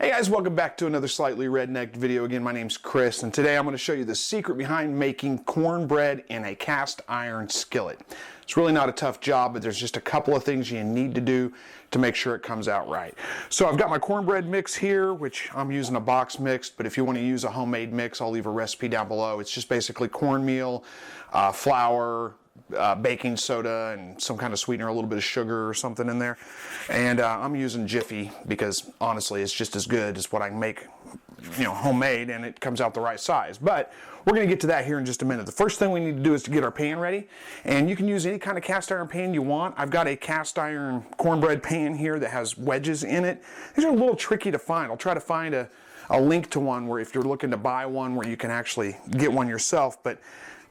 Hey guys, welcome back to another slightly rednecked video. Again, my name's Chris, and today I'm going to show you the secret behind making cornbread in a cast iron skillet. It's really not a tough job, but there's just a couple of things you need to do to make sure it comes out right. So I've got my cornbread mix here, which I'm using a box mix, but if you want to use a homemade mix, I'll leave a recipe down below. It's just basically cornmeal, flour, baking soda, and some kind of sweetener, a little bit of sugar or something in there. And I'm using Jiffy because honestly it's just as good as what I can make, homemade, and it comes out the right size. But we're going to get to that here in just a minute. The first thing we need to do is to get our pan ready, and you can use any kind of cast iron pan you want. I've got a cast iron cornbread pan here that has wedges in it. These are a little tricky to find. I'll try to find a link to one where if you're looking to buy one where you can actually get one yourself, but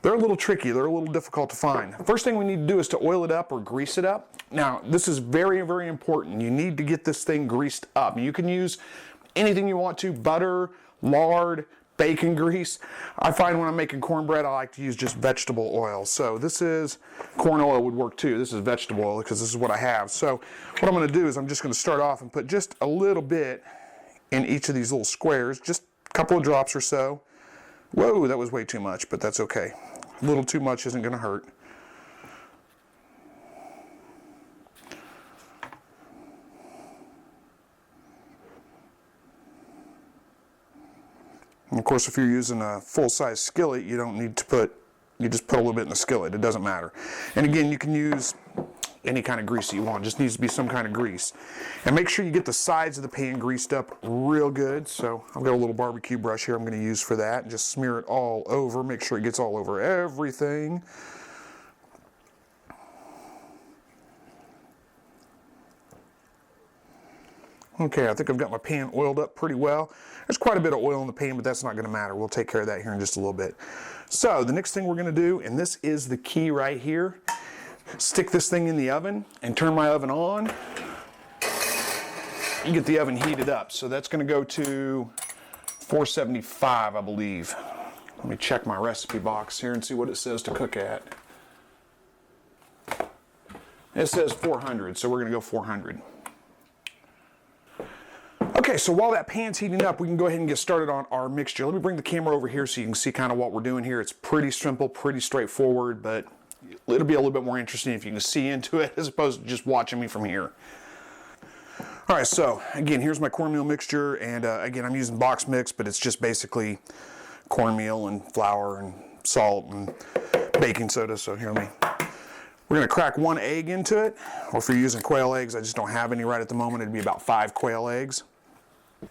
they're a little tricky. They're a little difficult to find. First thing we need to do is to oil it up or grease it up. Now, this is very, very important. You need to get this thing greased up. You can use anything you want to, butter, lard, bacon grease. I find when I'm making cornbread, I like to use just vegetable oil. So this is, corn oil would work too. This is vegetable oil because this is what I have. So what I'm going to do is I'm just going to start off and put just a little bit in each of these little squares, just a couple of drops or so. Whoa, that was way too much, but that's okay. A little too much isn't going to hurt. And of course, if you're using a full-size skillet, you don't need to put, you just put a little bit in the skillet. It doesn't matter. And again, you can use any kind of grease you want. It just needs to be some kind of grease. And make sure you get the sides of the pan greased up real good. So I've got a little barbecue brush here I'm going to use for that. And just smear it all over. Make sure it gets all over everything. Okay, I think I've got my pan oiled up pretty well. There's quite a bit of oil in the pan, but that's not going to matter. We'll take care of that here in just a little bit. So the next thing we're going to do, and this is the key right here, stick this thing in the oven and turn my oven on and get the oven heated up. So that's going to go to 475, I believe. Let me check my recipe box here and see what it says to cook at. It says 400, so we're going to go 400. Okay, so while that pan's heating up, we can go ahead and get started on our mixture. Let me bring the camera over here so you can see kind of what we're doing here. It's pretty simple, pretty straightforward, but it'll be a little bit more interesting if you can see into it as opposed to just watching me from here. All right, so again, here's my cornmeal mixture, and again, I'm using box mix, but it's just basically cornmeal and flour and salt and baking soda. So here, we're gonna crack 1 egg into it, or if you're using quail eggs, I just don't have any right at the moment. It'd be about 5 quail eggs.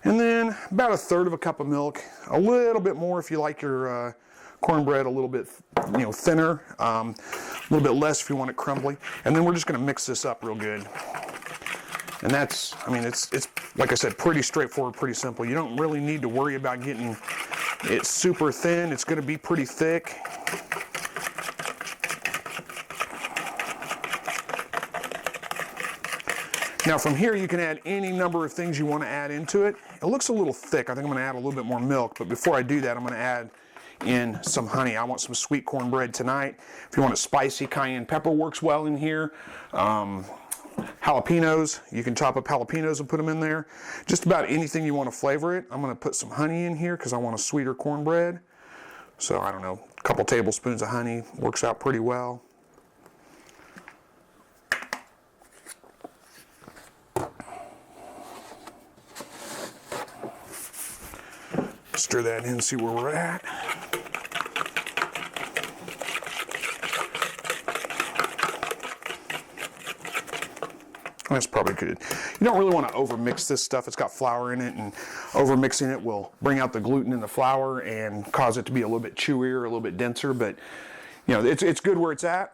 And then about 1/3 of a cup of milk, a little bit more if you like your cornbread a little bit, thinner, a little bit less if you want it crumbly. And then we're just going to mix this up real good. And that's, it's like I said, pretty straightforward, pretty simple. You don't really need to worry about getting it super thin. It's going to be pretty thick. Now from here you can add any number of things you want to add into it. It looks a little thick. I think I'm going to add a little bit more milk, but before I do that I'm going to add in some honey. I want some sweet cornbread tonight. If you want it spicy, cayenne pepper works well in here. Jalapenos, you can chop up jalapenos and put them in there. Just about anything you want to flavor it. I'm going to put some honey in here because I want a sweeter cornbread. So I don't know, a couple tablespoons of honey works out pretty well. Stir that in and see where we're at. That's probably good. You don't really want to overmix this stuff. It's got flour in it, and overmixing it will bring out the gluten in the flour and cause it to be a little bit chewier, a little bit denser, but it's good where it's at.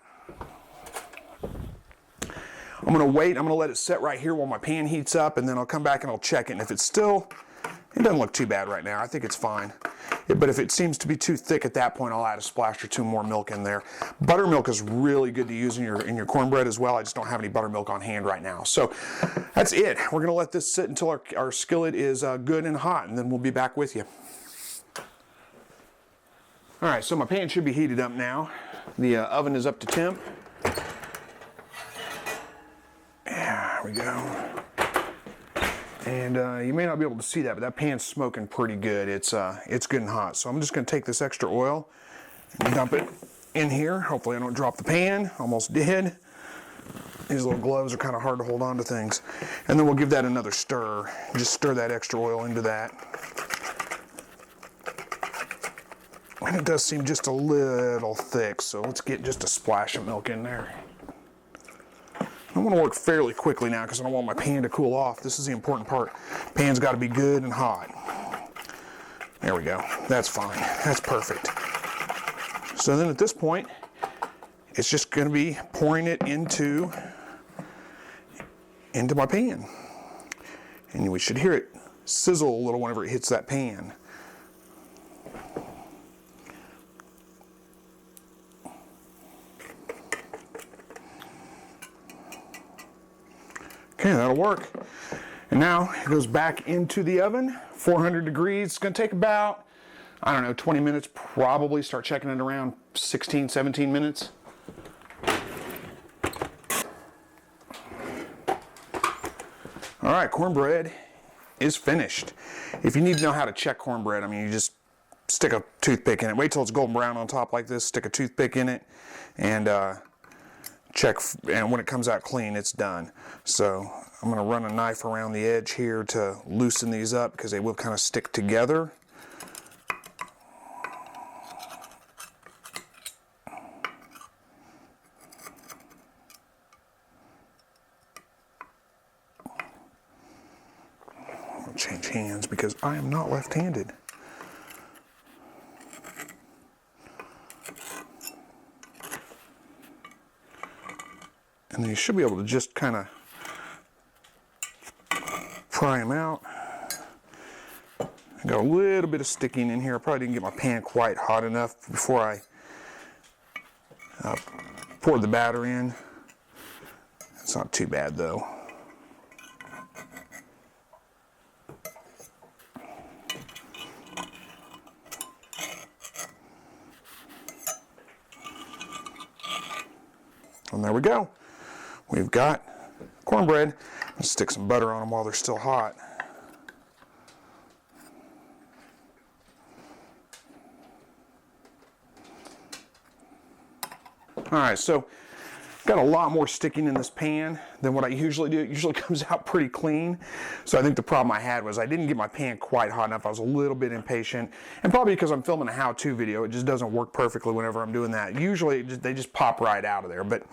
I'm going to wait. I'm going to let it set right here while my pan heats up, and then I'll come back and I'll check it. And if it's still, it doesn't look too bad right now. I think it's fine. But if it seems to be too thick at that point, I'll add a splash or two more milk in there. Buttermilk is really good to use in your cornbread as well. I just don't have any buttermilk on hand right now. So that's it. We're going to let this sit until our skillet is good and hot, and then we'll be back with you. All right, so my pan should be heated up now. The oven is up to temp. There we go. And you may not be able to see that, but that pan's smoking pretty good. It's good and hot. So I'm just going to take this extra oil and dump it in here. Hopefully I don't drop the pan. Almost did. These little gloves are kind of hard to hold on to things. And then we'll give that another stir. Just stir that extra oil into that. And it does seem just a little thick, so let's get just a splash of milk in there. I want to work fairly quickly now because I don't want my pan to cool off. This is the important part. Pan's got to be good and hot. There we go. That's fine. That's perfect. So then at this point, it's just going to be pouring it into my pan. And we should hear it sizzle a little whenever it hits that pan. Okay, that'll work. And now it goes back into the oven, 400 degrees. It's going to take about, I don't know, 20 minutes, probably. Start checking it around 16, 17 minutes. All right, cornbread is finished. If you need to know how to check cornbread, I mean, you just stick a toothpick in it. Wait till it's golden brown on top like this, stick a toothpick in it, and check, and when it comes out clean, it's done. So I'm going to run a knife around the edge here to loosen these up because they will kind of stick together. I'll change hands because I am not left-handed. And then you should be able to just kind of pry them out. I got a little bit of sticking in here. I probably didn't get my pan quite hot enough before I poured the batter in. It's not too bad though. And there we go. We've got cornbread. Let's stick some butter on them while they're still hot. All right, so got a lot more sticking in this pan than what I usually do. It usually comes out pretty clean. So I think the problem I had was I didn't get my pan quite hot enough. I was a little bit impatient, and probably because I'm filming a how-to video, it just doesn't work perfectly whenever I'm doing that. Usually they just pop right out of there. But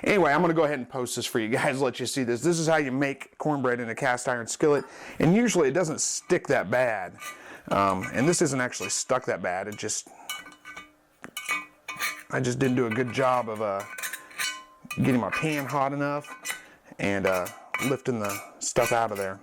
anyway, I'm gonna go ahead and post this for you guys, let you see this. This is how you make cornbread in a cast iron skillet, and usually it doesn't stick that bad. And this isn't actually stuck that bad. I just didn't do a good job of getting my pan hot enough and lifting the stuff out of there.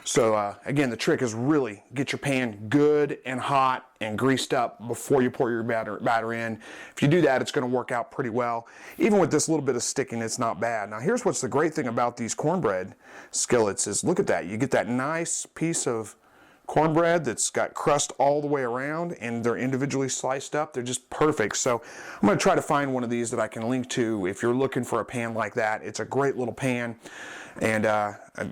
So again, the trick is really get your pan good and hot and greased up before you pour your batter in. If you do that, it's going to work out pretty well. Even with this little bit of sticking, it's not bad. Now here's what's the great thing about these cornbread skillets is, look at that. You get that nice piece of cornbread that's got crust all the way around, and they're individually sliced up. They're just perfect. So I'm going to try to find one of these that I can link to if you're looking for a pan like that. It's a great little pan, and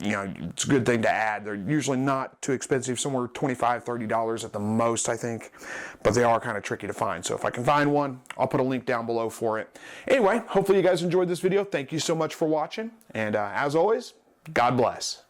you know, it's a good thing to add. They're usually not too expensive, somewhere $25, $30 at the most, I think, but they are kind of tricky to find. So if I can find one, I'll put a link down below for it. Anyway, hopefully you guys enjoyed this video. Thank you so much for watching, and as always, God bless.